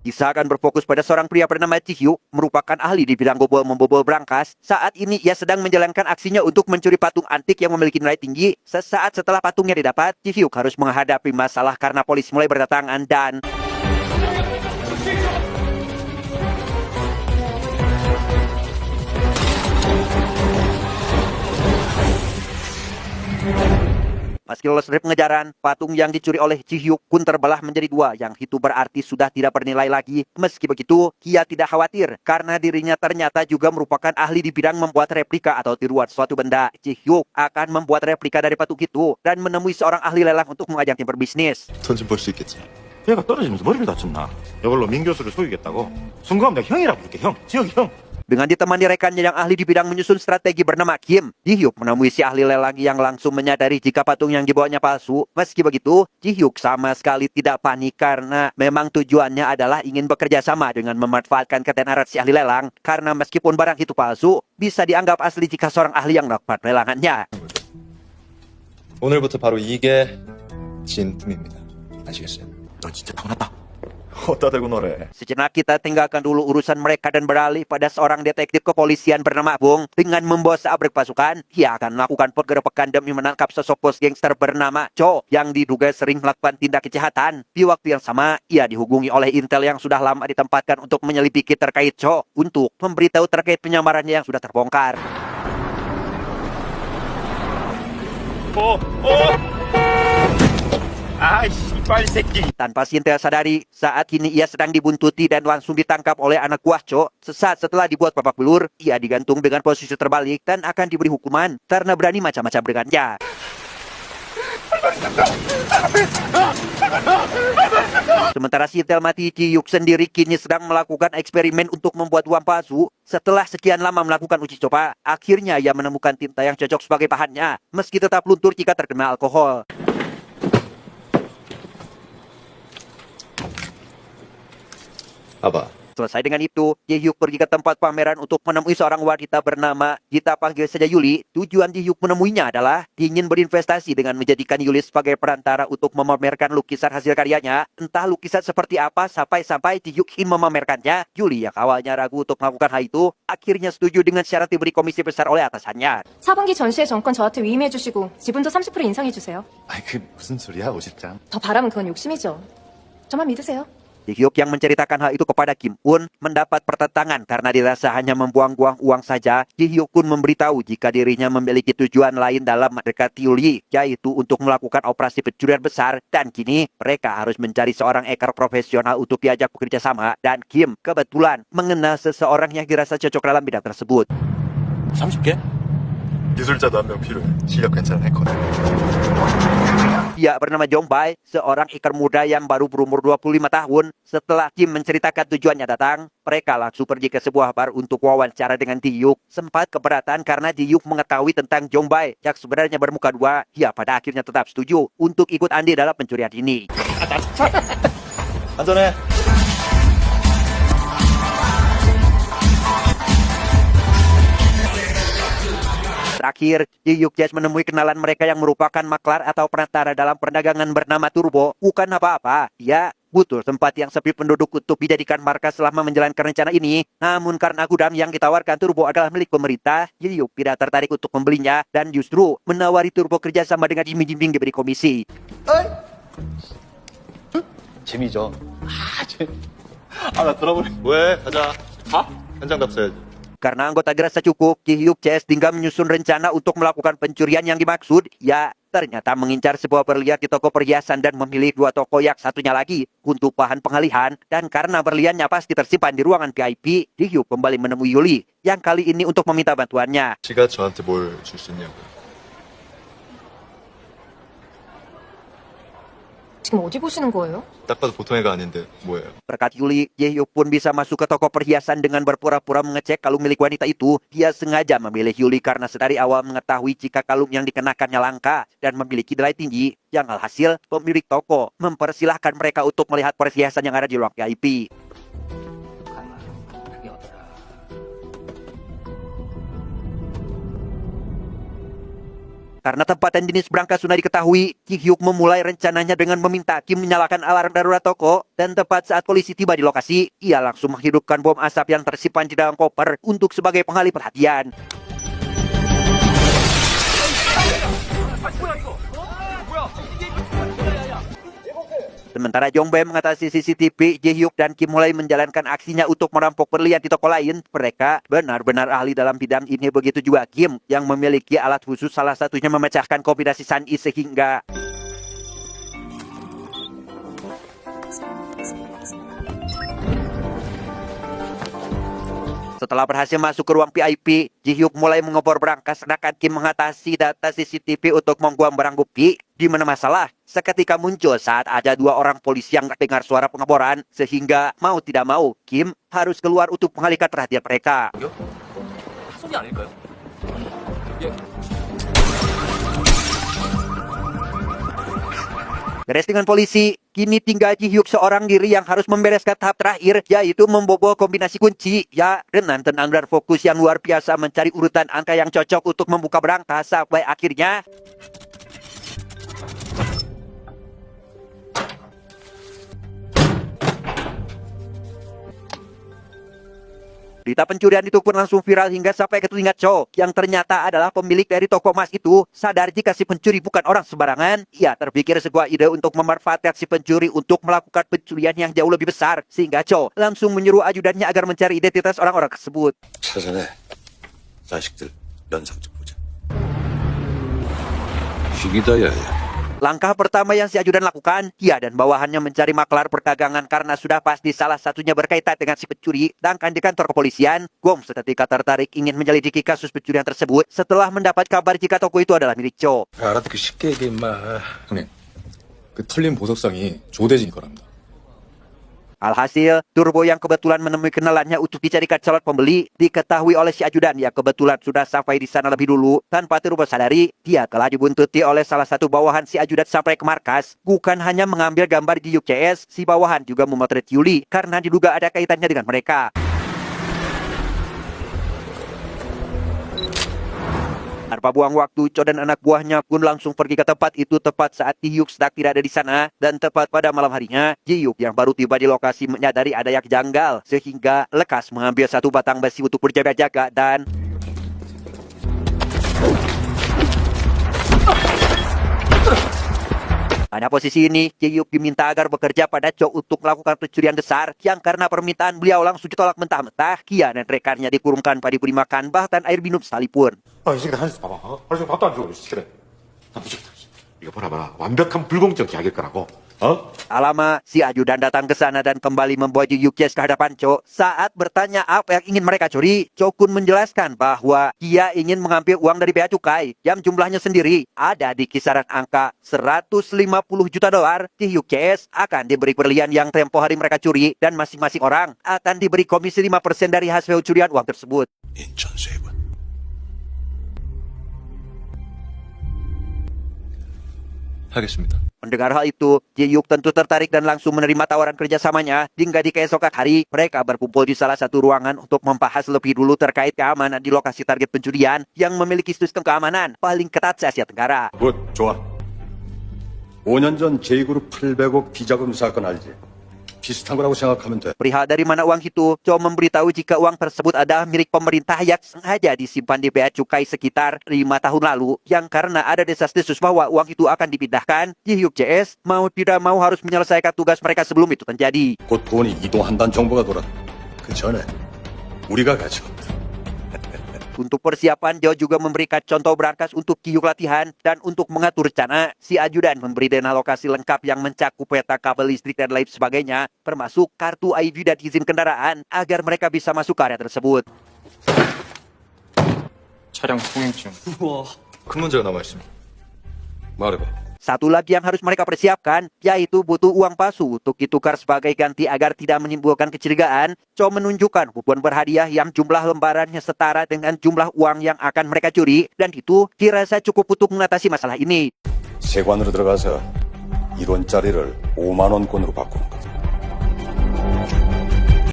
Kisah akan berfokus pada seorang pria bernama Ji-hyuk, merupakan ahli di bidang membobol brankas. Saat ini ia sedang menjalankan aksinya untuk mencuri patung antik yang memiliki nilai tinggi. Sesaat setelah patungnya didapat, Ji-hyuk harus menghadapi masalah karena polisi mulai berdatangan dan meski lolos dari pengejaran, patung yang dicuri oleh Ji-hyuk pun terbelah menjadi dua, yang itu berarti sudah tidak bernilai lagi. Meski begitu, ia tidak khawatir karena dirinya ternyata juga merupakan ahli di bidang membuat replika atau tiruan suatu benda. Ji-hyuk akan membuat replika dari patung itu dan menemui seorang ahli lelang untuk mengajaknya berbisnis. 돈 좀 벌 수 있겠지. 얘가 떨어지면서 머리를 다쳤나? 이걸로 민 교수를 속이겠다고? 순간 내가 형이라 부를게, 형. 지혁이 형. Dengan ditemani rekannya yang ahli di bidang menyusun strategi bernama Kim, Ji-hyuk menemui si ahli lelang yang langsung menyadari jika patung yang dibawanya palsu. Meski begitu, Ji-hyuk sama sekali tidak panik karena memang tujuannya adalah ingin bekerja sama dengan memanfaatkan ketenaran si ahli lelang. Karena meskipun barang itu palsu, bisa dianggap asli jika seorang ahli yang melakukan lelangannya. 오늘부터 바로 이게 진품입니다. 아시겠어요? 너 진짜 타고났다. 어디다 대고 노래. Sejenak kita tinggalkan dulu urusan mereka dan beralih pada seorang detektif kepolisian bernama Bong. Dengan membawa seabrek pasukan, ia akan melakukan penggerebekan demi menangkap sosok bos gangster bernama Cho yang diduga sering melakukan tindak kejahatan. Di waktu yang sama, ia dihubungi oleh intel yang sudah lama ditempatkan untuk menyelidiki terkait Cho untuk memberitahu terkait penyamarannya yang sudah terbongkar. 아이씨, 빨리 새끼. Tanpa si intel sadari, saat ini ia sedang dibuntuti dan langsung ditangkap oleh anak buah Cho. Sesaat setelah dibuat babak belur, ia digantung dengan posisi terbalik dan akan diberi hukuman karena berani macam-macam dengannya. Sementara si intel mati, Ji-hyuk sendiri kini sedang melakukan eksperimen untuk membuat uang palsu. Setelah sekian lama melakukan uji coba, akhirnya ia menemukan tinta yang cocok sebagai bahannya, meski tetap luntur jika terkena alkohol. 봐봐. Selesai dengan itu, Ji-hyuk pergi ke tempat pameran untuk menemui seorang wanita bernama, kita panggil saja Yuli. Tujuan Ji-hyuk menemuinya adalah ingin berinvestasi dengan menjadikan Yuli sebagai perantara untuk memamerkan lukisan hasil karyanya. Entah lukisan seperti apa sampai Ji-hyuk ingin memamerkannya. Yuli yang awalnya ragu untuk melakukan hal itu, akhirnya setuju dengan syarat diberi komisi besar oleh atasannya. 4분기 전시회 정권 저한테 위임해주시고 지분도 30% 인상해주세요. 아이 그게 무슨 소리야, 50장. 더 바라면 그건 욕심이죠. 저만 믿으세요. Ji-hyuk yang menceritakan hal itu kepada Kim Un mendapat pertentangan karena dirasa hanya membuang-buang uang saja. Ji-hyuk pun memberitahu jika dirinya memiliki tujuan lain dalam mendekati Yuli, yaitu untuk melakukan operasi pencurian besar. Dan kini mereka harus mencari seorang hacker profesional untuk diajak bekerja sama. Dan Kim kebetulan mengenal seseorang yang dirasa cocok dalam bidang tersebut. 30개? 기술자도 한 명 필요해. 실력 괜찮은 해커. Dia bernama Jong-bae, seorang hacker muda yang baru berumur 25 tahun. Setelah Kim menceritakan tujuannya datang, mereka langsung pergi ke sebuah bar untuk wawancara dengan Ji-hyuk. Sempat keberatan karena Ji-hyuk mengetahui tentang Jong-bae yang sebenarnya bermuka dua. Ia pada akhirnya tetap setuju untuk ikut andil dalam pencurian ini. 안전해. Terakhir, Ji-hyuk menemui kenalan mereka yang merupakan maklar atau perantara dalam perdagangan bernama Turbo. Bukan apa-apa, dia butuh tempat yang sepi penduduk untuk dijadikan markas selama menjalankan rencana ini. Namun karena gudang yang ditawarkan Turbo adalah milik pemerintah, Ji-hyuk tidak tertarik untuk membelinya dan justru menawari Turbo kerjasama dengan iming-iming diberi komisi. 재미죠. 나 들어보니. 왜? 가자. 현장 답사야지. Karena anggota gerasa cukup, Ji-hyuk tinggal menyusun rencana untuk melakukan pencurian yang dimaksud. Ya, ternyata mengincar sebuah berlian di toko perhiasan dan memilih dua toko yang satunya lagi untuk bahan pengalihan. Dan karena berliannya pasti tersimpan di ruangan VIP, Ji-hyuk kembali menemui Yuli yang kali ini untuk meminta bantuannya. 지가 저한테 뭘 줄 수 있냐고요. 지금 어디 보시는 거예요? 딱 봐도 보통 애가 아닌데 뭐예요? Berkat Yuli, Ji-hyuk pun bisa masuk ke toko perhiasan dengan berpura-pura mengecek kalung milik wanita itu. Dia sengaja memilih Yuli karena sedari awal mengetahui jika kalung yang dikenakannya langka dan memiliki nilai tinggi. Yang alhasil, pemilik toko mempersilahkan mereka untuk melihat perhiasan yang ada di ruang VIP. Karena tempat dan jenis berangkas sudah diketahui, Ji Hyuk memulai rencananya dengan meminta Kim menyalakan alarm darurat toko, dan tepat saat polisi tiba di lokasi, ia langsung menghidupkan bom asap yang tersimpan di dalam koper untuk sebagai pengalih perhatian. Sementara Jong Bae mengatasi CCTV, Ji Hyuk dan Kim mulai menjalankan aksinya untuk merampok berlian di toko lain. Mereka benar-benar ahli dalam bidang ini, begitu juga Kim yang memiliki alat khusus, salah satunya memecahkan kombinasi San-i sehingga setelah berhasil masuk ke ruang VIP, Ji Hyuk mulai mengobor berangkas, sedangkan Kim mengatasi data CCTV untuk membuang barang bukti. Di mana masalah seketika muncul saat ada dua orang polisi yang dengar suara pengeboran, sehingga mau tidak mau Kim harus keluar untuk mengalihkan perhatian mereka. Beres dengan polisi, kini tinggal Ji Hyuk seorang diri yang harus membereskan tahap terakhir, yaitu membobol kombinasi kunci. Ya, dengan tenang dan fokus yang luar biasa mencari urutan angka yang cocok untuk membuka berangkas sampai akhirnya berita pencurian itu pun langsung viral hingga sampai ke telinga Cho, yang ternyata adalah pemilik dari toko emas itu. Sadar jika si pencuri bukan orang sembarangan, ia terpikir sebuah ide untuk memanfaatkan si pencuri untuk melakukan pencurian yang jauh lebih besar. Sehingga Cho langsung menyuruh ajudannya agar mencari identitas orang-orang tersebut. 사전에 자식들 면상 좀 보자. 희귀다 야야. Langkah pertama yang si ajudan lakukan, ia dan bawahannya mencari maklar perdagangan karena sudah pasti salah satunya berkaitan dengan si pencuri. Sedangkan di kantor kepolisian, Gom seketika tertarik ingin menyelidiki kasus pencurian tersebut setelah mendapat kabar jika toko itu adalah milik Cho. 알아듣기 쉽게 얘기해 임마. 형님, 그 털린 보석상이 조대진이 거랍니다. Alhasil, Turbo yang kebetulan menemui kenalannya untuk dijadikan calon pembeli diketahui oleh si ajudan yang kebetulan sudah sampai di sana lebih dulu. Tanpa Turbo sadari, dia telah dibuntuti oleh salah satu bawahan si ajudan sampai ke markas. Bukan hanya mengambil gambar di CS, si bawahan juga memotret Yuli karena diduga ada kaitannya dengan mereka. Tanpa buang waktu, Cho dan anak buahnya pun langsung pergi ke tempat itu tepat saat Ji Hyuk sedang tidak ada di sana. Dan tepat pada malam harinya, Ji Hyuk yang baru tiba di lokasi menyadari ada yang janggal, sehingga lekas mengambil satu batang besi untuk berjaga-jaga dan pada posisi ini, Ji Hyuk diminta agar bekerja pada Cho untuk melakukan pencurian besar yang karena permintaan beliau langsung ditolak mentah-mentah. Kia dan rekannya dikurungkan pada diberi makan bahkan air minum sekalipun. 아, 이 새끼 한수 봐봐. 하루 종일 밥도 안 주고 시키래. 나 미쳤다. 이거 봐라. 완벽한 불공정 계약일 거라고. Tak lama, si ajudan datang ke sana dan kembali membawa Ji Hyuk ke hadapan Cho. Saat bertanya apa yang ingin mereka curi, Cho Kun menjelaskan bahwa dia ingin mengambil uang dari bea cukai yang jumlahnya sendiri ada di kisaran angka 150 juta dolar. Ji Hyuk CS akan diberi berlian yang tempo hari mereka curi dan masing-masing orang akan diberi komisi 5% dari hasil curian uang tersebut. 인천 세 번. 하겠습니다. Mendengar hal itu, Ji Hyuk tentu tertarik dan langsung menerima tawaran kerjasamanya. Hingga di keesokan hari, mereka berkumpul di salah satu ruangan untuk membahas lebih dulu terkait keamanan di lokasi target pencurian yang memiliki sistem keamanan paling ketat se Asia Tenggara. 굿, 좋아. 5년 전 J그룹 800억 비자금 사건 알지? 비슷한 거라고 생각하면 돼. Perihal dari mana uang itu, Cho memberitahu jika uang tersebut adalah milik pemerintah yang sengaja disimpan di bea cukai sekitar 5 tahun lalu. Yang karena ada desas-desus bahwa uang itu akan dipindahkan, Ji Hyuk CS mau tidak mau harus menyelesaikan tugas mereka sebelum itu terjadi. 곧 돈이 이동한다는 정보가 돌아. 그 전에 우리가 가져온다. Untuk persiapan, Jo juga memberikan contoh berangkas untuk Ji Hyuk latihan dan untuk mengatur rencana, si ajudan memberi dana lokasi lengkap yang mencakup peta kabel listrik dan lain sebagainya, termasuk kartu ID dan izin kendaraan agar mereka bisa masuk ke area tersebut. 차량 통행증. 큰 문제가 남아있습니다. 말해봐. Satu lagi yang harus mereka persiapkan, yaitu butuh uang palsu untuk ditukar sebagai ganti agar tidak menimbulkan kecurigaan. Cho menunjukkan kupon berhadiah yang jumlah lembarannya setara dengan jumlah uang yang akan mereka curi, dan itu dirasa cukup untuk mengatasi masalah ini. 세관으로 들어가서 1원짜리를 5만 원권으로 바꾸는 거다.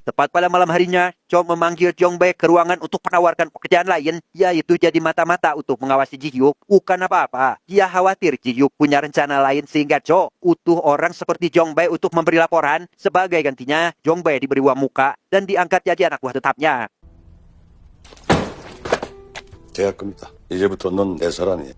Tepat pada malam harinya, Cho memanggil Jong Bae ke ruangan untuk menawarkan pekerjaan lain, yaitu jadi mata-mata untuk mengawasi Ji Hyuk. Bukan apa-apa, dia khawatir Ji Hyuk punya rencana lain sehingga Cho utuh orang seperti Jong Bae untuk memberi laporan. Sebagai gantinya, Jong Bae diberi uang muka dan diangkat jadi anak buah tetapnya. 계약 겁니다. 이제부터 넌 내 사람이야.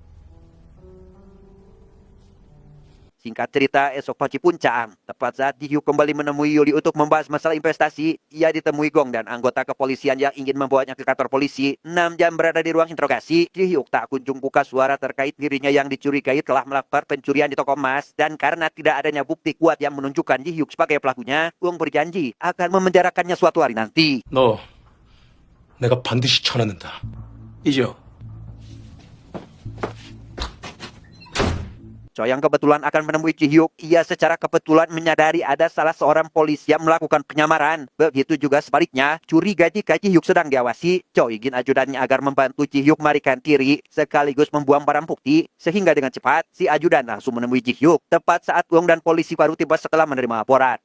Singkat cerita, esok pagi puncak, tepat saat Ji Hyuk kembali menemui Yuli untuk membahas masalah investasi, ia ditemui Gong dan anggota kepolisian yang ingin membawanya ke kantor polisi. 6 jam berada di ruang interogasi, Ji Hyuk tak kunjung buka suara terkait dirinya yang dicurigai telah melakukan pencurian di toko emas. Dan karena tidak adanya bukti kuat yang menunjukkan Ji Hyuk sebagai pelakunya, Gong berjanji akan memenjarakannya suatu hari nanti. 너 내가 반드시 쳐내는다. 이죠. Cho yang kebetulan akan menemui Ji Hyuk, ia secara kebetulan menyadari ada salah seorang polisi yang melakukan penyamaran. Begitu juga sebaliknya, curiga jika Ji Hyuk sedang diawasi, Cho ingin ajudannya agar membantu Ji Hyuk melarikan diri, sekaligus membuang barang bukti, sehingga dengan cepat, si ajudan langsung menemui Ji Hyuk, tepat saat Wong dan polisi baru tiba setelah menerima laporan.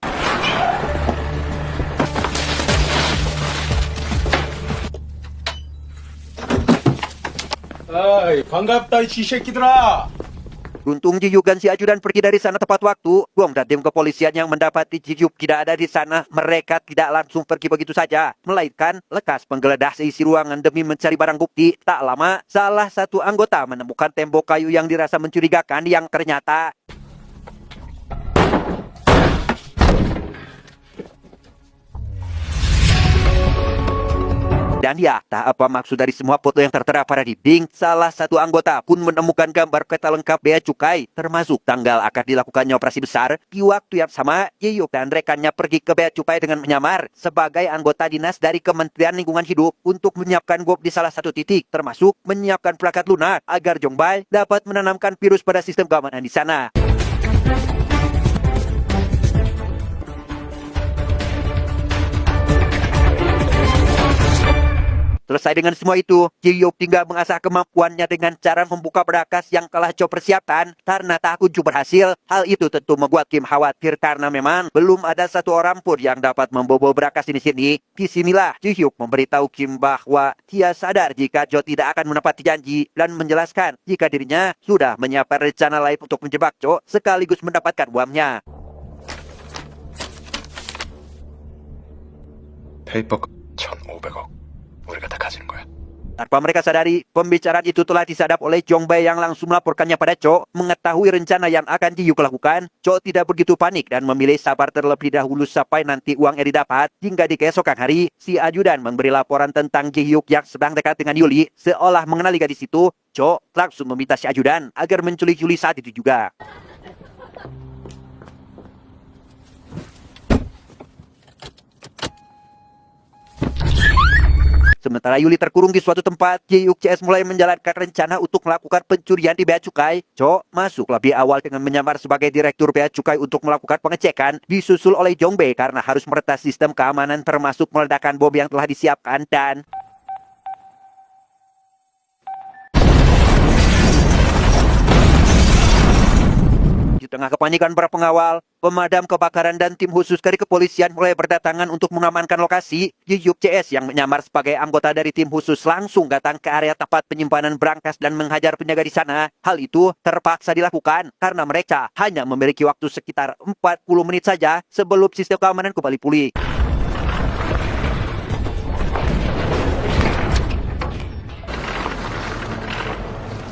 아이, 반갑다, 이 쥐새끼들아! Untung Ji Hyuk dan si ajudan pergi dari sana tepat waktu. Gong dan tim kepolisian yang mendapati Ji Hyuk tidak ada di sana, mereka tidak langsung pergi begitu saja, melainkan lekas menggeledah seisi ruangan demi mencari barang bukti. Tak lama, salah satu anggota menemukan tembok kayu yang dirasa mencurigakan yang ternyata dan ya, tak apa maksud dari semua foto yang tertera pada dinding, salah satu anggota pun menemukan gambar peta lengkap bea cukai, termasuk tanggal akan dilakukannya operasi besar. Di waktu yang sama, Ji Hyuk dan rekannya pergi ke bea cukai dengan menyamar sebagai anggota dinas dari Kementerian Lingkungan Hidup untuk menyiapkan bom di salah satu titik, termasuk menyiapkan plakat lunak agar Jong Bae dapat menanamkan virus pada sistem keamanan di sana. Selesai dengan semua itu, Ji Hyuk tinggal mengasah kemampuannya dengan cara membuka berangkas yang telah Cho persiapkan. Karena tak kunjung berhasil, hal itu tentu membuat Kim khawatir karena memang belum ada satu orang pun yang dapat membobol berangkas di sini. Disinilah Ji Hyuk memberitahu Kim bahwa dia sadar jika Jo tidak akan menepati janji dan menjelaskan jika dirinya sudah menyiapkan rencana lain untuk menjebak Jo sekaligus mendapatkan uangnya. 페이퍼 1,500억. 우리가 다 가지는 거야. Tanpa mereka sadari, pembicaraan itu telah disadap oleh Jong Bae yang langsung melaporkannya pada Cho. Mengetahui rencana yang akan Ji Hyuk lakukan, Cho tidak begitu panik dan memilih sabar terlebih dahulu sampai nanti uangnya didapat. Hingga di keesokan hari, si ajudan memberi laporan tentang Ji Hyuk yang sedang dekat dengan Yuli. Seolah mengenali gadis itu, Cho langsung meminta si ajudan agar menculik Yuli saat itu juga. Sementara Yuli terkurung di suatu tempat, Ji Hyuk CS mulai menjalankan rencana untuk melakukan pencurian di bea cukai. Cho masuk lebih awal dengan menyamar sebagai direktur bea cukai untuk melakukan pengecekan, disusul oleh Jong Bae karena harus meretas sistem keamanan termasuk meledakan bom yang telah disiapkan dan di tengah kepanikan para pengawal, pemadam kebakaran dan tim khusus dari kepolisian mulai berdatangan untuk mengamankan lokasi. Ji Hyuk CS yang menyamar sebagai anggota dari tim khusus langsung datang ke area tempat penyimpanan berangkas dan menghajar penjaga di sana. Hal itu terpaksa dilakukan karena mereka hanya memiliki waktu sekitar 40 menit saja sebelum sistem keamanan kembali pulih.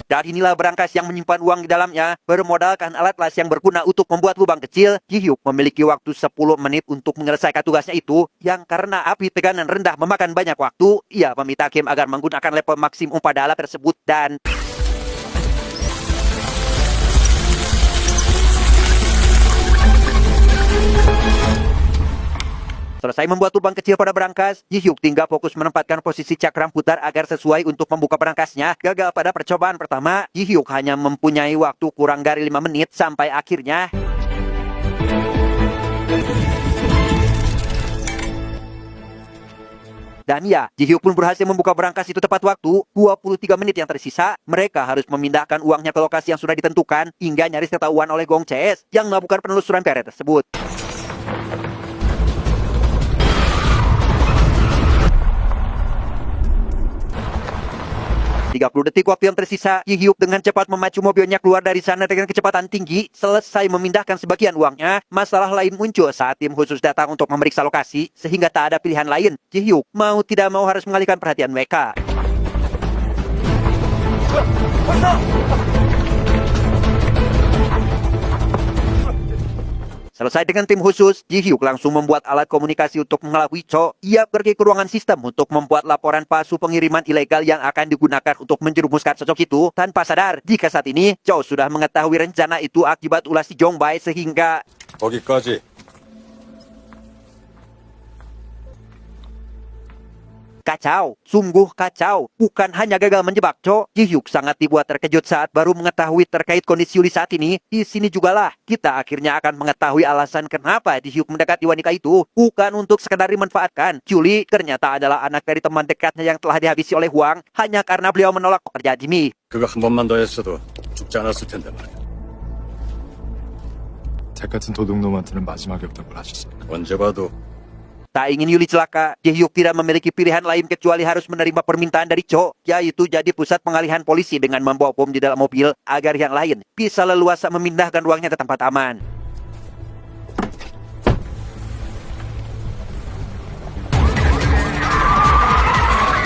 Dan inilah berangkas yang menyimpan uang di dalamnya. Bermodalkan alat las yang berguna untuk membuat lubang kecil, Ji Hyuk memiliki waktu 10 menit untuk menyelesaikan tugasnya itu. Yang karena api tegangan rendah memakan banyak waktu, ia meminta Kim agar menggunakan level maksimum pada alat tersebut dan selesai membuat lubang kecil pada berangkas, Ji Hyuk tinggal fokus menempatkan posisi cakram putar agar sesuai untuk membuka berangkasnya. Gagal pada percobaan pertama, Ji Hyuk hanya mempunyai waktu kurang dari 5 menit sampai akhirnya dan ya, Ji Hyuk pun berhasil membuka berangkas itu tepat waktu. 23 menit yang tersisa, mereka harus memindahkan uangnya ke lokasi yang sudah ditentukan hingga nyaris ketahuan oleh Gong CS yang melakukan penelusuran ke area tersebut. 30 detik waktu yang tersisa, Ji Hyuk dengan cepat memacu mobilnya keluar dari sana dengan kecepatan tinggi. Selesai memindahkan sebagian uangnya, masalah lain muncul saat tim khusus datang untuk memeriksa lokasi, sehingga tak ada pilihan lain. Ji Hyuk mau tidak mau harus mengalihkan perhatian mereka. Selesai dengan tim khusus, Ji Hyuk langsung membuat alat komunikasi untuk mengelabui Cho. Ia pergi ke ruangan sistem untuk membuat laporan palsu pengiriman ilegal yang akan digunakan untuk menjerumuskan sosok itu, tanpa sadar jika saat ini Cho sudah mengetahui rencana itu akibat ulah si Jong-bae sehingga 거기까지. kacau, sungguh kacau. Bukan hanya gagal menjebak Cho, Ji Hyuk sangat dibuat terkejut saat baru mengetahui terkait kondisi Yuli saat ini. Di sini jugalah kita akhirnya akan mengetahui alasan kenapa Ji Hyuk mendekati wanita itu. Bukan untuk sekadar dimanfaatkan. Yuli ternyata adalah anak dari teman dekatnya yang telah dihabisi oleh Hwang hanya karena beliau menolak pekerjaan Jimmy. 그거 한 번만 더 했어도 죽지 않았을 텐데 말이야. 잭 같은 도둑놈한테는 마지막이 없다고 하셨습니까? 언제 봐도 Tak ingin Yuli celaka, Ji Hyuk tidak memiliki pilihan lain kecuali harus menerima permintaan dari Cho, yaitu jadi pusat pengalihan polisi dengan membawa bom di dalam mobil agar yang lain bisa leluasa memindahkan uangnya ke tempat aman.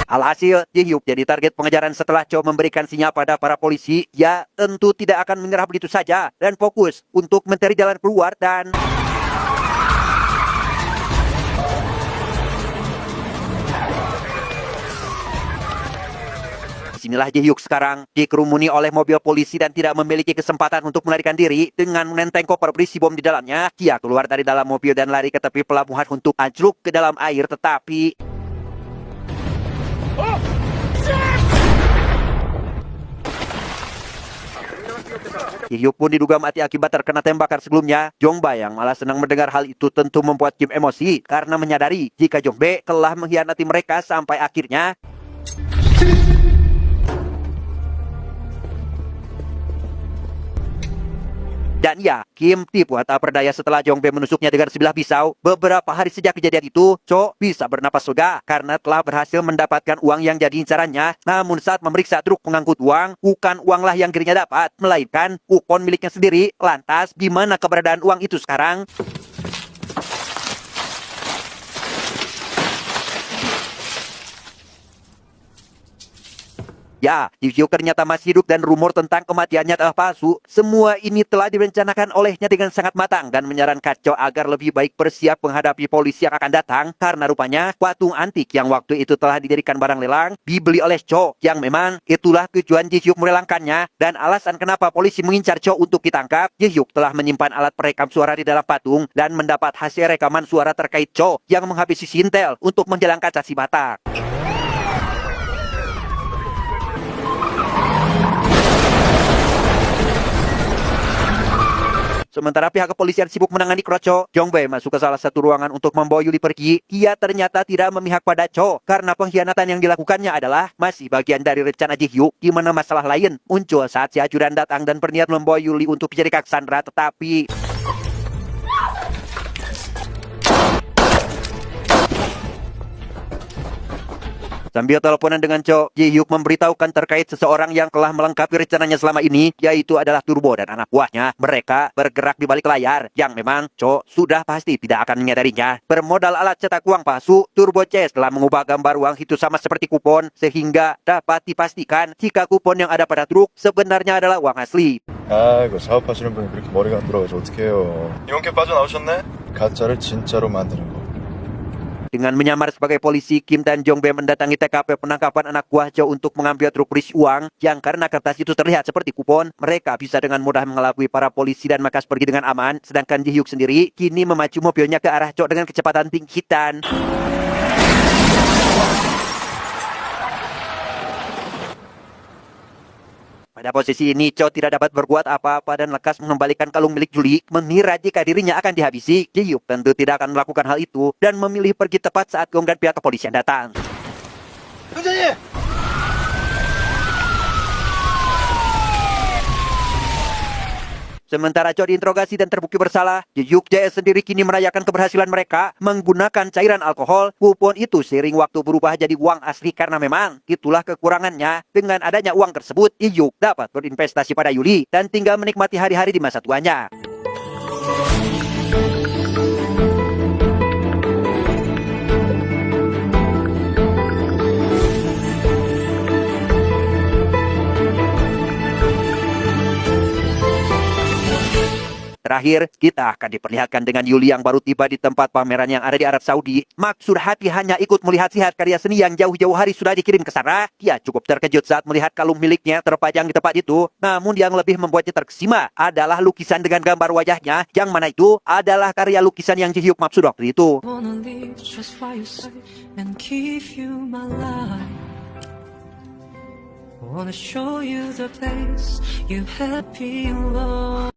Alhasil, Ji Hyuk jadi target pengejaran setelah Cho memberikan sinyal pada para polisi. Ya, tentu tidak akan menyerah begitu saja dan fokus untuk mencari jalan keluar dan disinilah Ji Hyuk sekarang dikerumuni oleh mobil polisi dan tidak memiliki kesempatan untuk melarikan diri. Dengan menenteng koper berisi bom di dalamnya, dia keluar dari dalam mobil dan lari ke tepi pelabuhan untuk anjlok ke dalam air. Tetapi Ji Hyuk pun diduga mati akibat terkena tembakan sebelumnya. Jong-bae yang malah senang mendengar hal itu tentu membuat Kim emosi karena menyadari jika Jong-bae telah mengkhianati mereka sampai akhirnya dan ya, Kim tipu tak berdaya setelah Jong-bae menusuknya dengan sebilah pisau. Beberapa hari sejak kejadian itu, Cho bisa bernapas lega karena telah berhasil mendapatkan uang yang jadi incarannya. Namun saat memeriksa truk pengangkut uang, bukan uanglah yang dirinya dapat, melainkan kupon miliknya sendiri. Lantas, di mana keberadaan uang itu sekarang? Ya, Ji Hyuk ternyata masih hidup dan rumor tentang kematiannya telah palsu. Semua ini telah direncanakan olehnya dengan sangat matang dan menyarankan Cho agar lebih baik bersiap menghadapi polisi yang akan datang karena rupanya patung antik yang waktu itu telah dijadikan barang lelang dibeli oleh Cho, yang memang itulah tujuan Ji Hyuk melelangkannya dan alasan kenapa polisi mengincar Cho untuk ditangkap. Ji Hyuk telah menyimpan alat perekam suara di dalam patung dan mendapat hasil rekaman suara terkait Cho yang menghabisi Sintel untuk menghilangkan caci batak. Sementara pihak kepolisian sibuk menangani Cho, Jong-bae masuk ke salah satu ruangan untuk membawa Yuli pergi. Ia ternyata tidak memihak pada Cho karena pengkhianatan yang dilakukannya adalah masih bagian dari rencana Ji Hyuk, di mana masalah lain muncul saat si ajudan datang dan berniat membawa Yuli untuk dijadikan sandera, tetapi sambil teleponan dengan Cho, Ji Hyuk memberitahukan terkait seseorang yang telah melengkapi rencananya selama ini, yaitu adalah Turbo dan anak buahnya. Mereka bergerak di balik layar, yang memang Cho sudah pasti tidak akan menyadarinya. Bermodal alat cetak uang palsu, Turbo Chase telah mengubah gambar uang itu sama seperti kupon, sehingga dapat dipastikan jika kupon yang ada pada truk sebenarnya adalah uang asli. 아이고 사업하시는 분이 그렇게 머리가 안 돌아가서 어떡해요. 이혼캐 빠져나오셨네? 가짜를 진짜로 만드는 거. Dengan menyamar sebagai polisi, Kim dan Jong-bae mendatangi TKP penangkapan anak buah Cho untuk mengambil truk berisi uang yang karena kertas itu terlihat seperti kupon. Mereka bisa dengan mudah mengelabui para polisi dan makas pergi dengan aman. Sedangkan Ji Hyuk sendiri kini memacu mobilnya ke arah Cho dengan kecepatan tinggi dan pada posisi ini, Cho tidak dapat berbuat apa-apa dan lekas mengembalikan kalung milik Yuli, mengira jika dirinya akan dihabisi. Ji Hyuk tentu tidak akan melakukan hal itu dan memilih pergi tepat saat Gong dan pihak kepolisian datang. Sementara Cho diinterogasi dan terbukti bersalah, Ji-hyuk JS sendiri kini merayakan keberhasilan mereka menggunakan cairan alkohol. Kupon itu seiring waktu berubah jadi uang asli karena memang itulah kekurangannya. Dengan adanya uang tersebut, Ji-hyuk dapat berinvestasi pada Yuli dan tinggal menikmati hari-hari di masa tuanya. Terakhir, kita akan diperlihatkan dengan Yuli yang baru tiba di tempat pameran yang ada di Arab Saudi. Maksud hati hanya ikut melihat-lihat karya seni yang jauh-jauh hari sudah dikirim ke sana. Dia cukup terkejut saat melihat kalung miliknya terpajang di tempat itu. Namun yang lebih membuatnya terkesima adalah lukisan dengan gambar wajahnya, yang mana itu adalah karya lukisan yang Ji-hyuk maksud waktu itu. Wanna live just by your side and give you my life. Wanna show you the place you happy alone.